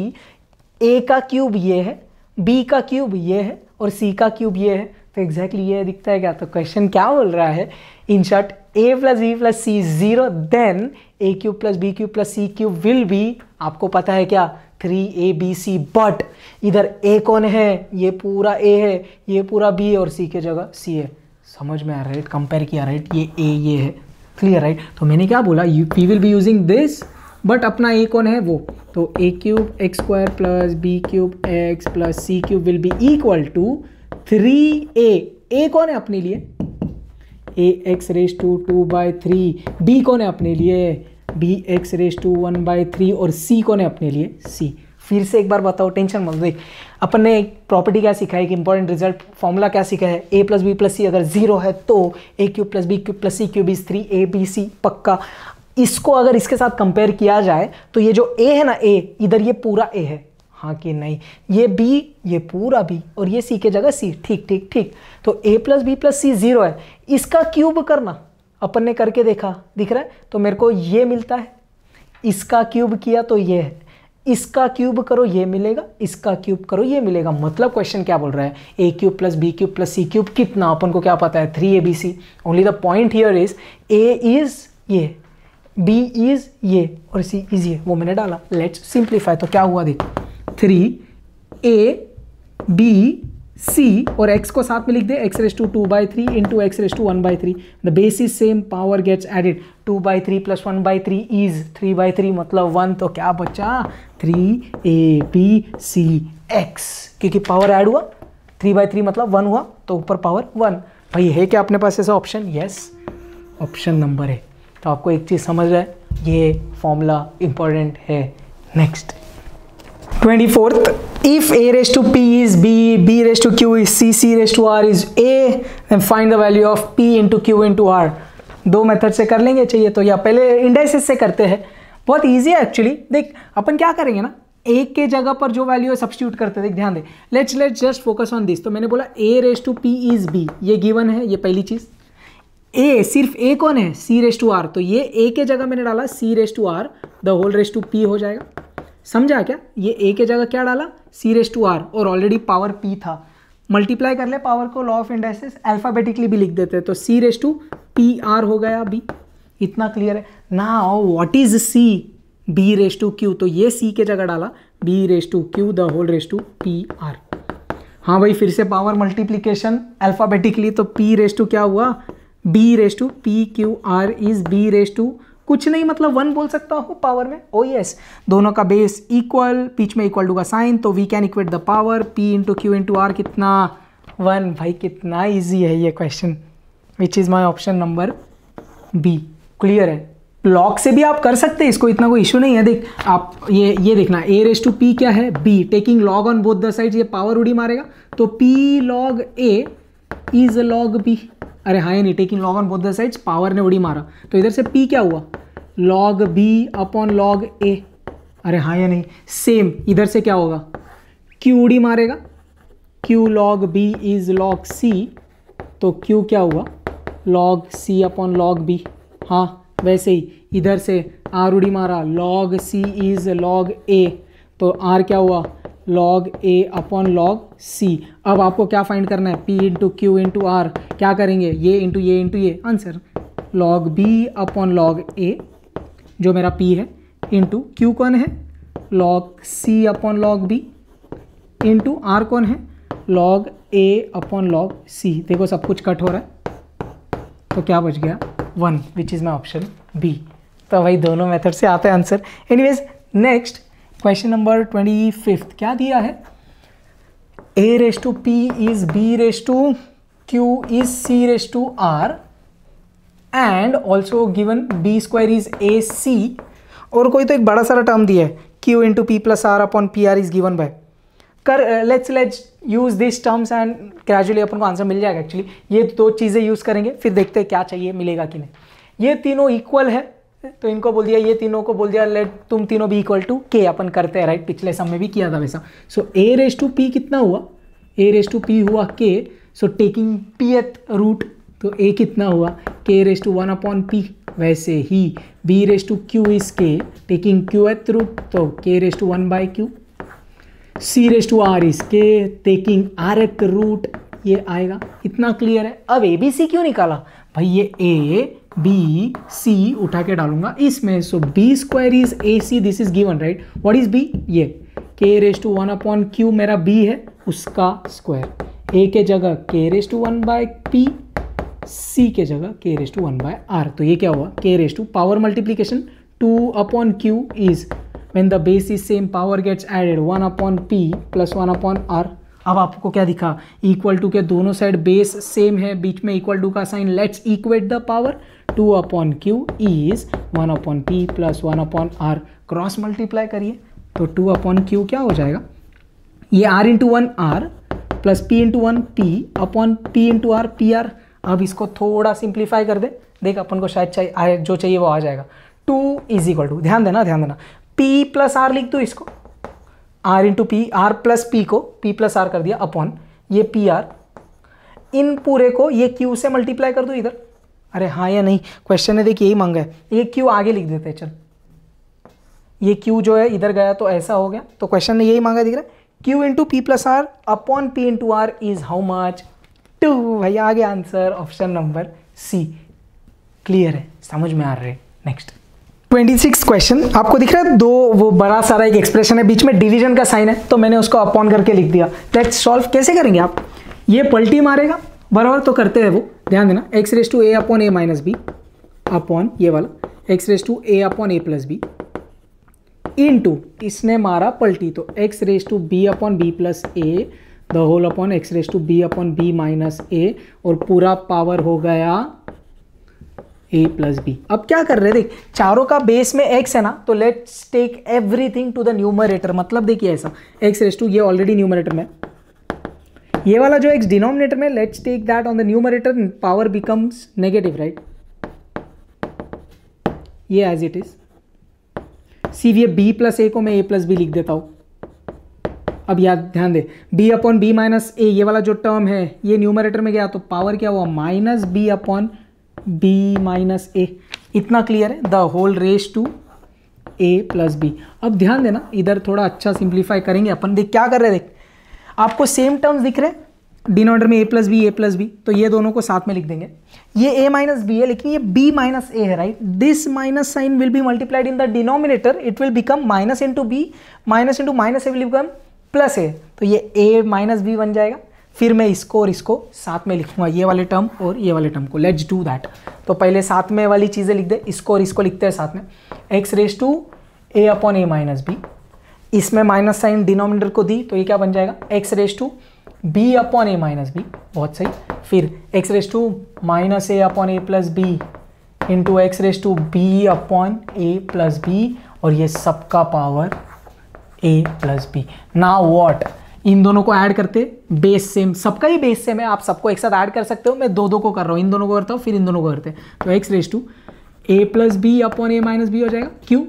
a का क्यूब ये है, b का क्यूब ये है, और c का क्यूब ये है, तो एग्जैक्टली ये दिखता है क्या? तो क्वेश्चन क्या बोल रहा है, in short a plus B plus C 0, then a cube plus B cube plus C cube will be, आपको पता है क्या, 3abc। बट इधर a कौन है, ये पूरा a है, ये पूरा b है, और c के जगह c है। समझ में आ रहा है? कंपेयर किया राइट, ये a ये है। Clear right? तो मैंने क्या बोला, we will be using this, but अपना a कौन है वो, तो a cube X square plus B cube X plus C cube will be equal to 3a। a कौन है अपने लिए, A X raise to 2/3, B कौन है अपने लिए, बी एक्स रेस टू 1/3, और सी कौन है अपने लिए, सी। फिर से एक बार बताओ, टेंशन मत देख, अपन ने एक प्रॉपर्टी क्या सीखा है, एक इंपॉर्टेंट रिजल्ट फॉर्मूला क्या सीखा है, a plus B plus C अगर 0 है तो a cube plus B cube plus C cube is 3abc, पक्का। इसको अगर इसके साथ कंपेयर किया जाए तो ये जो a है ना, a इधर ये पूरा a है, हाँ कि नहीं, ये b ये पूरा b, और ये c के जगह c, ठीक ठीक ठीक। तो a plus B plus C 0 है, इसका क्यूब करना, अपन ने करके देखा, दिख रहा है, तो मेरे को ये मिलता है, इसका क्यूब किया तो ये है, इसका क्यूब करो ये मिलेगा, इसका क्यूब करो ये मिलेगा। मतलब क्वेश्चन क्या बोल रहा है, A cube plus B cube plus C cube कितना, अपन को क्या पता है, 3abc। Only the point here is A is ये, बी इज ये, और सी इज ये, वो मैंने डाला। लेट्स सिंप्लीफाई, तो क्या हुआ देख, 3ab c और x को साथ में लिख दे, x रेस टू 2/3 इंटू x raise to 1/3, the base is same, power gets added, 2/3 plus 1/3 is 3/3 मतलब 1, तो क्या बचा 3abcx, क्योंकि पावर ऐड हुआ, 3/3 मतलब 1 हुआ, तो ऊपर पावर 1। भाई है क्या अपने पास ऐसा ऑप्शन, यस ऑप्शन नंबर है। तो आपको एक चीज़ समझ रहा है, ये फॉर्मूला इंपॉर्टेंट है। Next 24th, if a raised to p is b, b raised to q is c, c raised to r is a, then find the value of p into q into r। दो method से कर लेंगे चाहिए तो, या पहले indices से करते हैं, बहुत इजी है एक्चुअली। देख अपन क्या करेंगे ना, a के जगह पर जो वैल्यू है सब्स्टिट्यूट करते हैं, देख ध्यान दे, let's just focus on this. तो मैंने बोला a raised to p is b, ये गिवन है, ये पहली चीज। a सिर्फ a कौन है, c raised to r, तो ये a के जगह मैंने डाला c raised to r, the whole raised to p हो जाएगा, समझा क्या, ये a के जगह क्या डाला c रेस टू r, और ऑलरेडी पावर p था, मल्टीप्लाई कर ले पावर को, लॉ ऑफ इंडाइसिस अल्फाबेटिकली भी लिख देते हैं, तो c raise to p r हो गया b, इतना क्लियर है। Now what is c, b raise to q, तो ये c के जगह डाला b raise to q the whole raise to p r। हाँ भाई फिर से पावर मल्टीप्लीकेशन अल्फाबेटिकली, तो p रेस टू क्या हुआ, b raise to p q r is b raise to कुछ नहीं, मतलब 1 बोल सकता हूँ पावर में, ओ यस, दोनों का बेस इक्वल, बीच में इक्वल टू का साइन, तो we can equate the power p into Q into R, कितना 1। भाई कितना इजी है ये question, which is my option number B. Clear है, लॉग से भी आप कर सकते हैं इसको, इतना कोई इशू नहीं है। देख आप ये देखना, a रेस टू p क्या है, b, taking log on both the sides, ये पावर उड़ी मारेगा, तो p log a is log b, अरे हाँ नहीं, taking log on both the sides, power ने उड़ी मारा, तो इधर से p क्या हुआ, log b upon log a, अरे हाँ या नहीं, सेम इधर से क्या होगा, q उड़ी मारेगा, q log b is log c, तो q क्या हुआ, log c upon log b। हाँ वैसे ही इधर से r उड़ी मारा, log c is log a, तो r क्या हुआ, log a upon log c। अब आपको क्या फाइंड करना है, p into Q into R, क्या करेंगे, ये इंटू ये, answer log b upon log a जो मेरा p है, इंटू q कौन है, log c upon log b, into r कौन है, log a upon log c। देखो सब कुछ कट हो रहा है, तो क्या बच गया 1, which is my option b। तो भाई दोनों मेथड से आते हैं answer. Anyways next question number 25, क्या दिया है, a raise to p is b raise to q is c raise to r and also given b square is ac, और कोई तो एक बड़ा सारा टर्म दिया है, q into P plus are upon P R is given by, कर let's use this terms and gradually अपन को आंसर मिल जाएगा। एक्चुअली ये दो चीज़ें यूज़ करेंगे, फिर देखते हैं क्या चाहिए, मिलेगा कि नहीं। ये तीनों इक्वल है, तो इनको बोल दिया, ये तीनों को बोल दिया लेट तुम तीनों भी इक्वल टू के, अपन करते हैं राइट, पिछले सम में भी किया था वैसा। So a raise to p कितना हुआ, a रेस टू p हुआ k, so taking pth root, तो a कितना हुआ, k raise to 1 upon p। वैसे ही b raise to q is k, taking qth root, तो k raise to 1 by q, c raise to r is k, taking rth root, ये आएगा। इतना clear है। अब a b c क्यों निकाला भाई, ये a b c उठा के डालूंगा इसमें, so b square is ac, this is given right. What is b, ये k raise to 1 upon q मेरा b है, उसका स्क्वायर, a के जगह k raise to 1 by p, c के जगह k raise to 1 by r, तो ये क्या हुआ, k raise to power multiplication 2 upon q is when the base is same, power gets added 1 upon p plus 1 upon r, अब आपको क्या दिखा, इक्वल टू के दोनों साइड बेस सेम है, बीच में इक्वल टू का sign, let's equate the power, 2/q is 1/p plus 1/r, cross multiply करिए तो 2/q क्या हो जाएगा, ये r into 1 r plus p into 1 p upon p into r PR। अब इसको थोड़ा सिंप्लीफाई कर दे, देख अपन को शायद चाहिए जो चाहिए वो आ जाएगा। 2 इज इक्वल टू, ध्यान देना, p प्लस r लिख दो इसको, r into P, r plus p को p प्लस r कर दिया अपॉन ये PR, इन पूरे को ये q से मल्टीप्लाई कर दो इधर। अरे हाँ या नहीं, क्वेश्चन ने देख यही मांगा है, ये q आगे लिख देते हैं, चल ये q जो है इधर गया तो ऐसा हो गया, तो क्वेश्चन ने यही मांगा, दिख रहा है, q into P plus are upon p into r is how much, 2। भैया आ गया answer, option number C. Clear है, समझ में आ रहा है। नेक्स्ट 26 क्वेश्चन, आपको दिख रहा है दो वो बड़ा सारा एक एक्सप्रेशन है, बीच में डिवीजन का साइन है, तो मैंने उसको अपॉन करके लिख दिया। लेट्स सॉल्व, कैसे करेंगे आप, ये पलटी मारेगा बराबर, तो करते हैं वो, ध्यान देना, x raise to a upon a minus B upon ये वाला x raise to a upon a plus b into इसने मारा पलटी, तो x raise to b upon b plus a the whole upon x raise to b upon b minus a, और पूरा power हो गया a प्लस बी। अब क्या कर रहे हैं, देख चारों का बेस में x है ना, तो let's take everything to the numerator. मतलब देखिए ऐसा, x रेस टू ये ऑलरेडी न्यूमरेटर में, ये वाला जो x डिनोमिनेटर में, let's take that on the numerator, power becomes negative, right, ये एज इट इज। सिर्फ ये b प्लस a को मैं a प्लस बी लिख देता हूँ। अब याद ध्यान दे, b अपॉन बी माइनस ए, ये वाला जो टर्म है ये न्यूमरेटर में गया तो पावर क्या हुआ, minus B upon B minus A, इतना क्लियर है, the whole raise to a plus B. अब ध्यान देना, इधर थोड़ा अच्छा सिंप्लीफाई करेंगे अपन। देख क्या कर रहे हैं, देख आपको सेम टर्म्स दिख रहे हैं, डिनोमिनेटर में a प्लस बी, तो ये दोनों को साथ में लिख देंगे। ये a माइनस बी है, लेकिन ये b माइनस ए है, right, this minus sign will be multiplied in the denominator, it will become minus into B, minus into minus A will become plus A, तो ये a माइनस बी बन जाएगा। फिर मैं इसको और इसको साथ में लिखूंगा, ये वाले टर्म और ये वाले टर्म को, लेट्स डू दैट। तो पहले साथ में वाली चीज़ें लिख दे, इसको और इसको लिखते हैं साथ में, x raise to a upon A minus B, इसमें माइनस साइन डिनोमिनेटर को दी, तो ये क्या बन जाएगा, x raise to b upon A minus B, बहुत सही। फिर x raise to minus A upon A plus B into X raise to B upon A plus B, और ये सबका power a plus B. Now what, इन दोनों को add करते, बेस सेम, सबका ही बेस सेम है, आप सबको एक साथ ऐड कर सकते हो, मैं दो दो को कर रहा हूँ, इन दोनों को करता हूँ फिर इन दोनों को करते हैं, तो x raise to a plus B upon A minus b हो जाएगा। क्यों,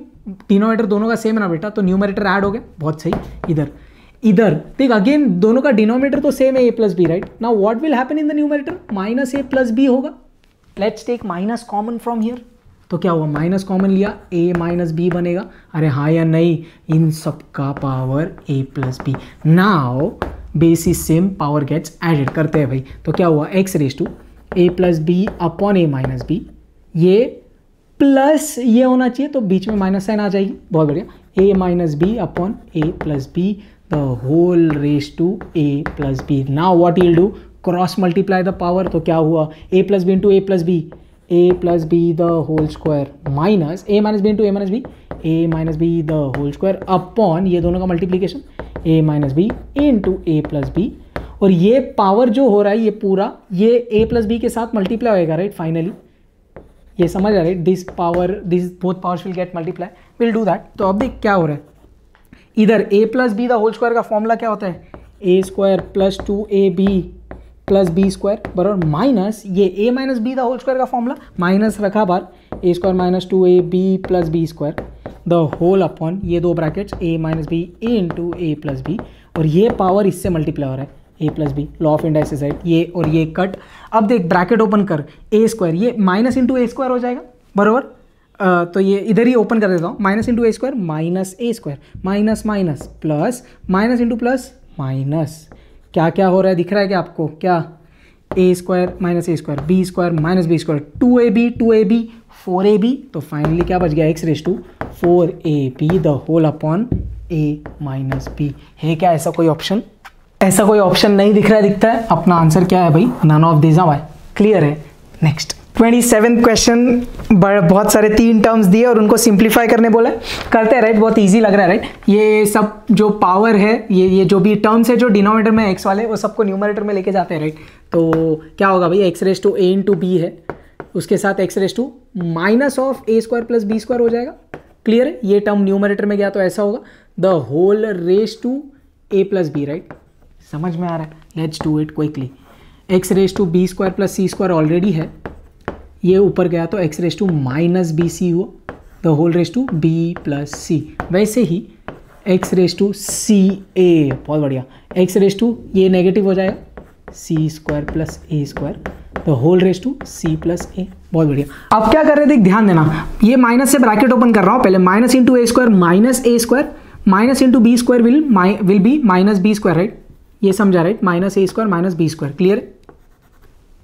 डिनोमिनेटर दोनों का सेम है ना बेटा, तो न्यूमरेटर ऐड हो गया, बहुत सही। इधर देख, अगेन दोनों का डिनोमिनेटर तो सेम है, a plus B, right. Now what will happen in the numerator, minus a plus B होगा। Let's take minus common from here, तो क्या हुआ, माइनस कॉमन लिया, a माइनस बी बनेगा। अरे हाँ या नहीं, इन सब का power a plus B. Now basis same, power gets added, करते हैं भाई, तो क्या हुआ, x raise to a plus B upon A minus B, ये प्लस ये होना चाहिए, तो बीच में माइनस साइन आ जाएगी, बहुत बढ़िया, a minus B upon A plus b the whole raise to a plus B. Now what will do, cross multiply the power, तो क्या हुआ, a plus B into a plus b, a plus b the whole square minus a minus b into a minus b, a minus b the whole square upon ये दोनों का multiplication, a minus b into a plus B, और ये power जो हो रहा है ये पूरा ये a प्लस बी के साथ मल्टीप्लाई होएगा, राइट। फाइनली ये समझ आ रहा है, this power, this both powers will get multiply, will do that. तो अब देख क्या हो रहा है, इधर a plus b the whole square का फॉर्मूला क्या होता है, a square plus 2ab plus B square बराबर माइनस ये a minus b the whole square का फॉर्मूला, माइनस रखा बार, a square minus 2ab plus B square the whole upon ये दो brackets a minus b into a plus B, और ये power इससे मल्टीप्लाई हो रहा है, a plus b, law of indices, right, ये और ये कट। अब देख ब्रैकेट ओपन कर, a स्क्वायर, ये माइनस इंटू ए स्क्वायर हो जाएगा बराबर, तो ये इधर ही ओपन कर देता हूँ, minus into A square minus A square, minus minus plus, minus into plus minus, क्या क्या हो रहा है दिख रहा है क्या आपको, क्या, A square minus A square, B square minus B square, 2ab 4ab, तो फाइनली क्या बच गया, X raise to 4ab the whole upon a minus B. है क्या ऐसा कोई ऑप्शन, ऐसा कोई ऑप्शन नहीं दिख रहा है, दिखता है, अपना आंसर क्या है भाई, नन ऑफ दिस, भाई क्लियर है। नेक्स्ट 27th क्वेश्चन, बहुत सारे 3 टर्म्स दिए और उनको सिंप्लीफाई करने बोला है, करते हैं राइट। बहुत इजी लग रहा है राइट। ये सब जो पावर है, ये जो भी टर्म्स है जो डिनोमिनेटर में एक्स वाले, वो सबको न्यूमरेटर में लेके जाते हैं राइट। तो क्या होगा भाई, x raise to a into b है, उसके साथ x raise to minus of a square plus B square हो जाएगा। क्लियर है, ये टर्म न्यूमरेटर में गया तो ऐसा होगा, the whole raise to A plus B right. समझ में आ रहा है, let's do it quickly. X raise to B square plus C square already है, ये ऊपर गया तो x raise to minus B C हुआ, the whole raise to B plus C. वैसे ही X raise to C A, बहुत बढ़िया, एक्स रेस टू ये नेगेटिव हो जाएगा, C square plus A square, the whole raise to C plus A. बहुत बढ़िया। अब क्या कर रहे थे, ध्यान देना, ये माइनस से ब्रैकेट ओपन कर रहा हूँ पहले, minus into A square minus A square minus into B square will be minus B square right. ये समझा right, minus A square minus B square. Clear,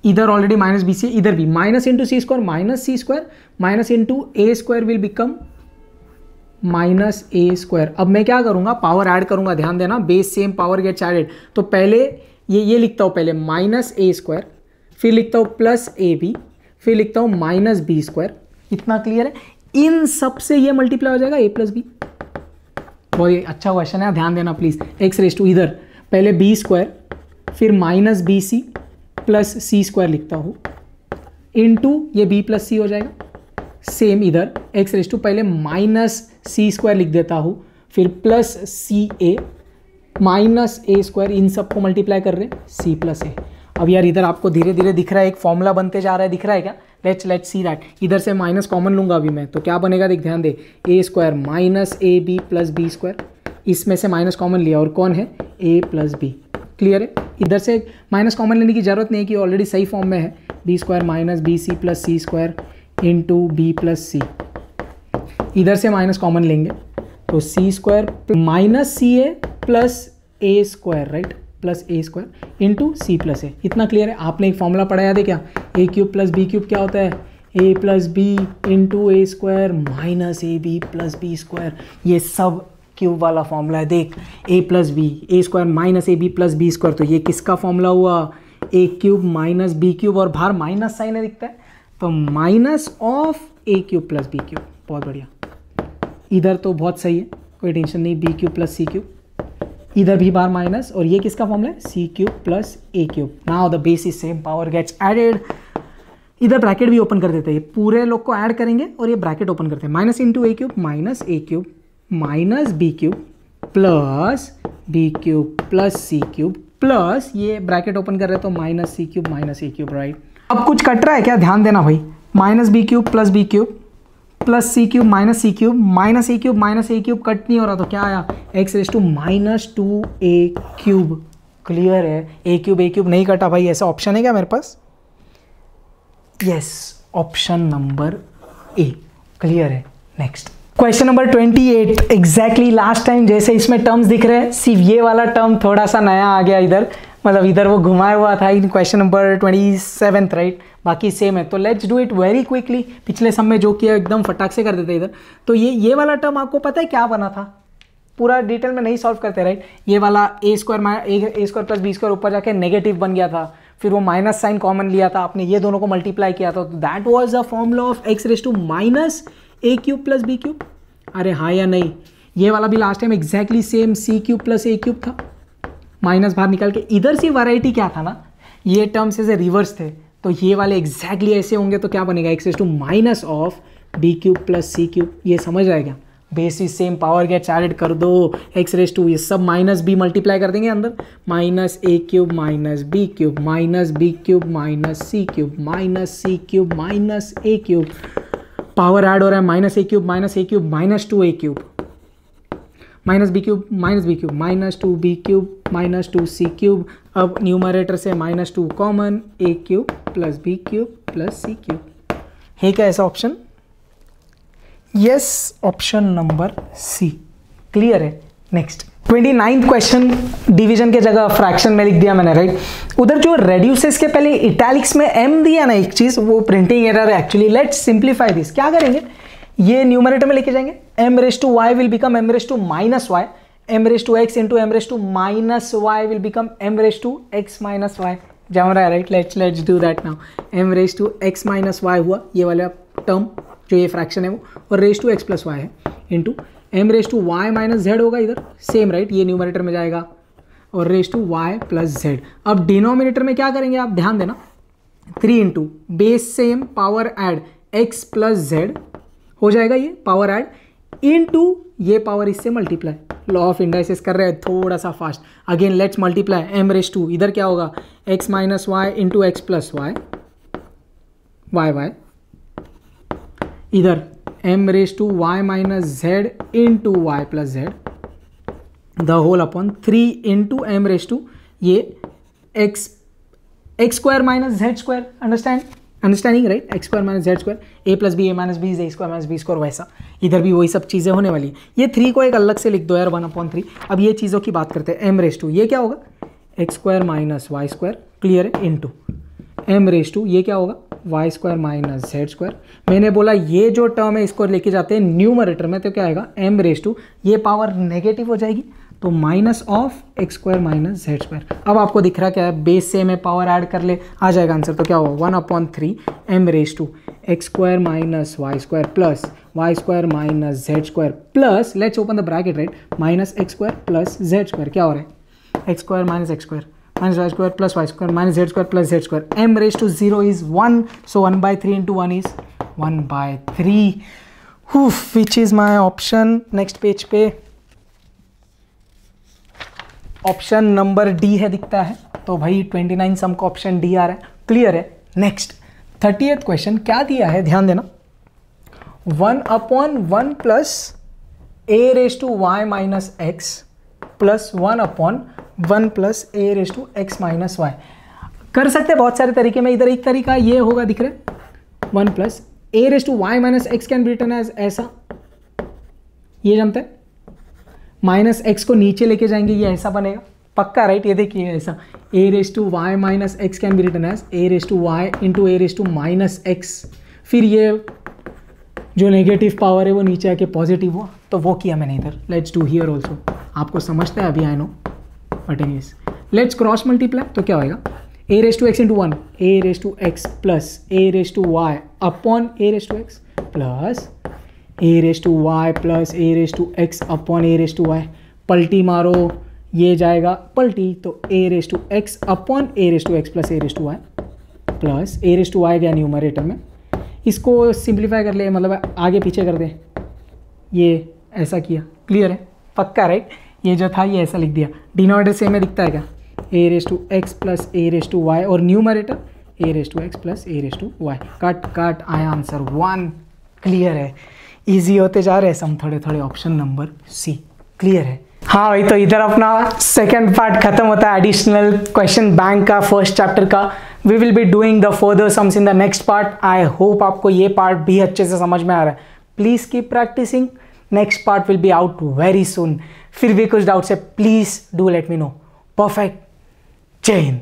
इधर ऑलरेडी माइनस बी सी, इधर भी minus into C square minus C square minus into A square will become minus A square. अब मैं क्या करूंगा, power add करूंगा, ध्यान देना, base same power gets added. तो पहले ये लिखता हूं, पहले माइनस ए स्क्वायर, फिर लिखता हूं प्लस ए बी, फिर लिखता हूं माइनस बी स्क्वायर। इतना क्लियर है। इन सब से ये मल्टीप्लाई हो जाएगा ए प्लस बी। बहुत अच्छा क्वेश्चन है, ध्यान देना प्लीज। एक्स रेस टू इधर पहले बी स्क्वायर, फिर माइनस बी सी प्लस सी स्क्वायर लिखता हूँ, इनटू ये बी प्लस सी हो जाएगा। सेम इधर एक्स रेस टू पहले माइनस सी स्क्वायर लिख देता हूँ, फिर plus C A minus A square, इन सबको मल्टीप्लाई कर रहे हैं सी प्लस ए। अब यार इधर आपको धीरे धीरे दिख रहा है, एक फॉर्मूला बनते जा रहा है, दिख रहा है क्या? Let's see that. इधर से माइनस कॉमन लूंगा अभी मैं, तो क्या बनेगा देख, ध्यान दे, A square minus A B plus B square, इसमें से माइनस कॉमन लिया और कौन है, ए प्लस बी। क्लियर है, इधर से माइनस कॉमन लेने की जरूरत नहीं है कि ऑलरेडी सही फॉर्म में है, बी स्क्वायर माइनस बी सी प्लस सी square into B plus C. इधर से माइनस कॉमन लेंगे तो C square minus C A plus A square right, plus A square into C plus A. इतना क्लियर है। आपने एक फॉर्मूला पढ़ा याद है क्या, A cube plus B cube क्या होता है, A plus B into A square minus A B plus B square. ये सब क्यूब वाला फॉर्मूला है। देख, A plus B, A square minus A B plus B square, तो ये किसका फॉर्मूला हुआ, A cube minus B cube, और बाहर माइनस साइन है दिखता है, तो minus of A cube plus B cube. बहुत बढ़िया, इधर तो बहुत सही है, कोई टेंशन नहीं, बी क्यूब प्लस सी क्यूब, इधर भी बाहर माइनस, और ये किसका फॉर्मूला है, C cube plus A cube. Now the base is same, power gets added. इधर ब्रैकेट भी ओपन कर देते हैं, पूरे लोग को ऐड करेंगे और ये ब्रैकेट ओपन करते हैं, minus into A cube minus B cube plus C cube plus ये ब्रैकेट ओपन कर रहे हैं तो माइनस सी क्यूब माइनस ए क्यूब राइट। अब कुछ कट रहा है क्या, ध्यान देना भाई, माइनस बी क्यूब प्लस सी क्यूब माइनस ए क्यूब कट नहीं हो रहा, तो क्या आया, X raise to minus 2a cube. Clear है, ए क्यूब नहीं कटा भाई, ऐसा ऑप्शन है क्या मेरे पास, yes, option number A. Clear है। Next question number 28, exactly last time जैसे इसमें टर्म्स दिख रहे हैं, सिर्फ ये वाला टर्म थोड़ा सा नया आ गया इधर, मतलब इधर वो घुमाया हुआ था इन क्वेश्चन नंबर 27 राइट, बाकी सेम है। तो let's do it very quickly, पिछले सब में जो किया एकदम फटाक से कर देते इधर। तो ये वाला टर्म आपको पता है क्या बना था, पूरा डिटेल में नहीं सॉल्व करते राइट। ये वाला ए स्क्वायर प्लस बी स्क्वायर ऊपर जाके नेगेटिव बन गया था, फिर वो माइनस साइन कॉमन लिया था आपने, ये दोनों को मल्टीप्लाई किया था, तो that was the formula of x raise to minus A cube plus B cube. अरे हाँ या नहीं, ये वाला भी last time exactly same c cube plus ए क्यूब था, माइनस बाहर निकाल के। इधर से वैरायटी क्या था ना, ये टर्म्स ऐसे रिवर्स थे, तो ये वाले एग्जैक्टली ऐसे होंगे, तो क्या बनेगा, x raise to minus of b cube plus C cube. ये समझ आएगा, bases same, power gets added कर दो, एक्स रेस टू ये सब माइनस बी मल्टीप्लाई कर देंगे अंदर, माइनस ए cube minus B cube minus B cube minus C cube minus C cube minus ए क्यूब, पावर ऐड हो रहा है, माइनस ए cube minus 2a cube minus B cube minus 2b cube minus 2c cube. अब numerator से minus 2 common, a cube plus b cube plus c cube. है क्या ऐसा option, yes, option number C. Clear है। Next 29th question, division के जगह fraction में लिख दिया मैंने राइट। उधर जो रेड्यूसेस के पहले इटैलिक्स में m दिया ना एक चीज, वो प्रिंटिंग एरर है एक्चुअली। Let's simplify this. क्या करेंगे, ये न्यूमरेटर में लेके जाएंगे, m raise to y will become m raise to minus y, m raise to x into m raise to minus y will become m raise to x minus y। जम रहा है right. Let's do that now. m raise to x minus y हुआ ये वाला term जो ये fraction है वो, और raise to x plus Y है into m raise to y minus z होगा इधर सेम राइट, ये न्यूमरेटर में जाएगा, और raise to y plus z. अब डिनोमिनेटर में क्या करेंगे आप ध्यान देना, 3 into base same power add x plus z हो जाएगा, ये पावर ऐड इनटू ये पावर इससे मल्टीप्लाई. लॉ ऑफ इंडाइसेस कर रहे हैं थोड़ा सा fast. Again let's multiply m raise to इधर क्या होगा x minus y into x plus y y y, इधर m raise to y minus z into Y plus z the whole upon 3 into m raise to ये x square minus z square. Understanding right, X square minus Z square, A plus B A minus B A square minus B square, वैसा इधर भी वही सब चीज़ें होने वाली है. ये 3 को एक अलग से लिख दो यार 1/3. अब ये चीज़ों की बात करते हैं. m रेज टू ये क्या होगा x square minus y square clear है इंटू m रेज टू ये क्या होगा y square minus Z square. मैंने बोला ये जो टर्म है इसको लेके जाते हैं न्यूमरेटर में, तो क्या आएगा m रेज टू ये पावर नेगेटिव हो जाएगी तो minus of x square minus Z square. अब आपको दिख रहा क्या है बेस से में पावर ऐड कर ले आ जाएगा आंसर. तो क्या होगा 1/3 m raise to x square minus y square plus y square minus Z square plus let's open the bracket right minus x square plus z square. क्या हो रहा है x square minus x square minus y square plus y square minus Z square plus z square. m raise to 0 is 1 so 1/3 into 1 is 1/3. Which is my option. Next page पे option number D है दिखता है, तो भाई 29 सम का option D आ रहा है. Clear है. नेक्स्ट 30th क्वेश्चन क्या दिया है ध्यान देना. 1/1 plus a raise to Y minus x plus 1/1 plus a raise to x minus y. कर सकते हैं बहुत सारे तरीके में. इधर एक तरीका ये होगा दिख रहा है 1 plus a raise to Y minus x can be written as ऐसा, ये जमता है. माइनस एक्स को नीचे लेके जाएंगे ये ऐसा बनेगा पक्का राइट. ये देखिए ऐसा A raise to Y minus x can be written as A raise to Y into A raise to minus X. फिर ये जो नेगेटिव पावर है वो नीचे आके पॉजिटिव हुआ, तो वो किया मैंने इधर. Let's do here also. आपको समझता है अभी I know but anyways let's cross multiply. तो क्या होएगा a raise to x into 1 a raise to x plus a raise to y upon a raise to x plus a raise to y plus a raise to x upon a raise to y. पलटी मारो ये जाएगा पलटी, तो a raise to x upon a raise to x plus a raise to y plus a raise to y गया numerator में. इसको simplify कर ले, मतलब आगे पीछे कर दे, ये ऐसा किया. क्लियर है पक्का राइट. ये जो था ये ऐसा लिख दिया. डिनोमिनेटर सेम में दिखता है क्या a raise to x plus a raise to y और numerator a raise to x plus a raise to y. Cut आया आंसर 1. क्लियर है. इजी होते जा रहे हैं सम थोड़े थोड़े. Option number C. क्लियर है. हाँ भाई, तो इधर अपना सेकंड पार्ट खत्म होता है एडिशनल क्वेश्चन बैंक का फर्स्ट चैप्टर का. We will be doing the further sums in the next part. I hope आपको ये पार्ट भी अच्छे से समझ में आ रहा है. Please keep practising. Next part will be out very soon. फिर भी कुछ डाउट्स है please do let me know. Perfect. जय हिंद.